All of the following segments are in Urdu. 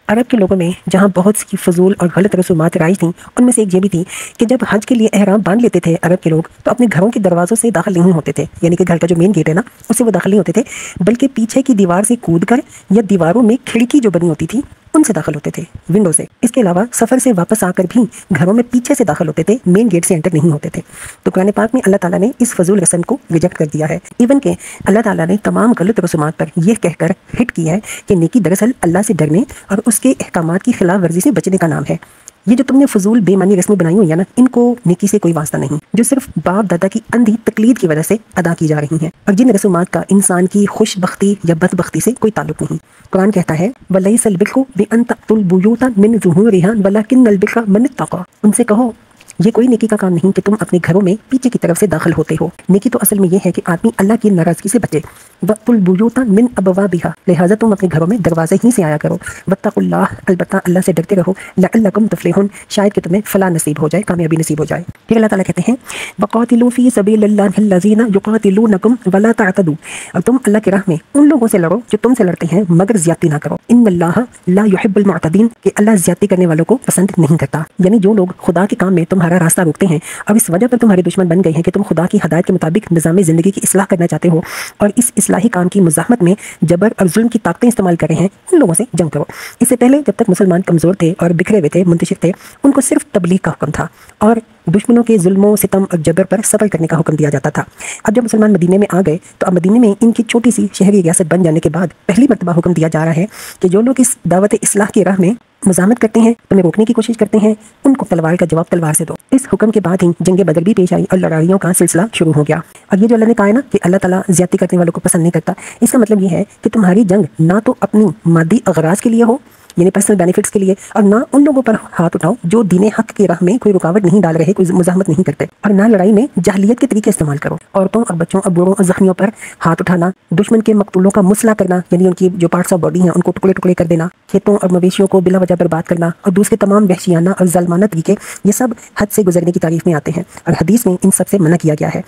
عرب کے لوگوں میں جہاں بہت سی فضول اور غلط رسومات رائج تھیں، ان میں سے ایک یہ بھی تھی کہ جب حج کے لیے احرام باندھ لیتے تھے عرب کے لوگ، تو اپنے گھروں کے دروازوں سے داخل نہیں ہوتے تھے، یعنی کہ گھر کا جو مین گیٹ ہے نا، اس سے وہ داخل نہیں ہوتے تھے، بلکہ پیچھے کی دیوار سے کود کر یا دیواروں میں کھڑکی جو بنی ہوتی تھی ان سے داخل ہوتے تھے، ونڈو سے۔ اس کے علاوہ سفر سے واپس آ کر بھی گھروں میں پیچھے سے داخل ہوتے تھے، مین گیٹ سے انٹر نہیں ہوتے تھے۔ تو قرآن پاک میں اللہ تعالیٰ نے اس فضول رسم کو ریجیکٹ کر دیا ہے، ایون کہ اللہ تعالیٰ نے تمام غلط رسومات پر یہ کہہ کر ہٹ کیا ہے کہ نیکی دراصل اللہ سے ڈرنے اور اس کے احکامات کی خلاف ورزی سے بچنے کا نام ہے۔ یہ جو تم نے فضول بے معنی رسمیں بنائی ہوئی ہیں نا، ان کو نیکی سے کوئی واسطہ نہیں، جو صرف باپ دادا کی اندھی تقلید کی وجہ سے ادا کی جا رہی ہیں، اور جن رسومات کا انسان کی خوش بختی یا بد بختی سے کوئی تعلق نہیں۔ قرآن کہتا ہے وَلَيْسَ الْبِرُّ بِأَن تَأْتُوا الْبُيُوتَ مِن ظُهُورِهَا وَلَكِنَّ الْبِرَّ مَنِ اتَّقَىٰ۔ ان سے کہو یہ کوئی نیکی کا کام نہیں کہ تم اپنے گھروں میں پیچھے کی طرف سے داخل ہوتے ہو، نیکی تو اصل میں یہ ہے کہ آدمی اللہ کی ناراضگی سے بچے۔ وَأْتُوا الْبُيُوتَ مِنْ أَبْوَابِهَا، لہٰذا تم اپنے گھروں میں دروازے ہی سے آیا کرو۔ وَاتَّقُوا اللَّهَ، البتہ اللہ سے ڈرتے رہو۔ لَعَلَّكُمْ تُفْلِحُونَ، شاید کہ تمہیں فلاح نصیب ہو جائے، کامیابی نصیب ہو جائے۔ پھر اللہ تعالیٰ کہتے ہیں وَقَاتِلُوا فِي سَبِيلِ اللَّهِ الَّذِينَ يُقَاتِلُونَكُمْ وَلَا تَعْتَدُوا، اور تم اللہ کی راہ میں ان لوگوں سے لڑو جو تم سے لڑتے ہیں مگر زیادتی نہ کرو۔ إِنَّ اللَّهَ لَا يُحِبُّ الْمُعْتَدِينَ، کہ اللہ زیادتی کرنے والوں کو پسند نہیں کرتا، یعنی جو لوگ خدا کے کام میں تمہارا راستہ روکتے ہیں اور اس وجہ پر تمہارے دشمن بن گئے ہیں کہ تم خدا کی ہدایت کے مطابق نظام زندگی کی اصلاح کرنا چاہتے ہو اور اس اصلاحی کام کی مزاحمت میں جبر اور ظلم کی طاقتیں استعمال کر رہے ہیں، ان لوگوں سے جنگ کرو۔ اس سے پہلے جب تک مسلمان کمزور تھے اور بکھرے ہوئے تھے، منتشر تھے، ان کو صرف تبلیغ کا حکم تھا اور دشمنوں کے ظلم و ستم اور جبر پر صبر کرنے کا حکم دیا جاتا تھا۔ اب جب مسلمان مدینے میں آ گئے تو اب مدینے میں ان کی چھوٹی سی شہری ریاست بن جانے کے بعد پہلی مرتبہ حکم دیا جا رہا ہے کہ جو لوگ اس دعوت اصلاح کی راہ میں مزاحمت کرتے ہیں، انہیں روکنے کی کوشش کرتے ہیں، ان کو تلوار کا جواب تلوار سے دو۔ اس حکم کے بعد ہی جنگ بدر بھی پیش آئی اور لڑائیوں کا سلسلہ شروع ہو گیا۔ اور یہ جو اللہ نے کہا ہے نا کہ اللہ تعالیٰ زیادتی کرنے والوں کو پسند نہیں کرتا، اس کا مطلب یہ ہے کہ تمہاری جنگ نہ تو اپنی مادی اغراض کے لیے ہو، یعنی پرسنل بینیفٹس کے لیے، اور نہ ان لوگوں پر ہاتھ اٹھاؤ جو دین حق کی راہ میں کوئی رکاوٹ نہیں ڈال رہے، کوئی مزاحمت نہیں کرتے، اور نہ لڑائی میں جاہلیت کے طریقے استعمال کرو۔ عورتوں اور بچوں اور بوڑھوں اور زخمیوں پر ہاتھ اٹھانا، دشمن کے مقتولوں کا مسئلہ کرنا، یعنی ان کی جو پارٹس آف باڈی ہیں ان کو ٹکڑے ٹکڑے کر دینا، کھیتوں اور مویشیوں کو بلا وجہ برباد کرنا اور دوسرے تمام وحشیانہ اور ظالمانہ طریقے، یہ سب حد سے گزرنے کی تعریف میں آتے ہیں اور حدیث میں ان سب سے منع کیا گیا ہے۔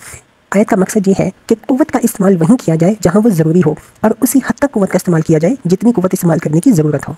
آیت کا مقصد یہ ہے کہ قوت کا استعمال وہیں کیا جائے جہاں وہ ضروری ہو، اور اسی حد تک قوت کا استعمال کیا جائے جتنی قوت استعمال کرنے کی ضرورت ہو۔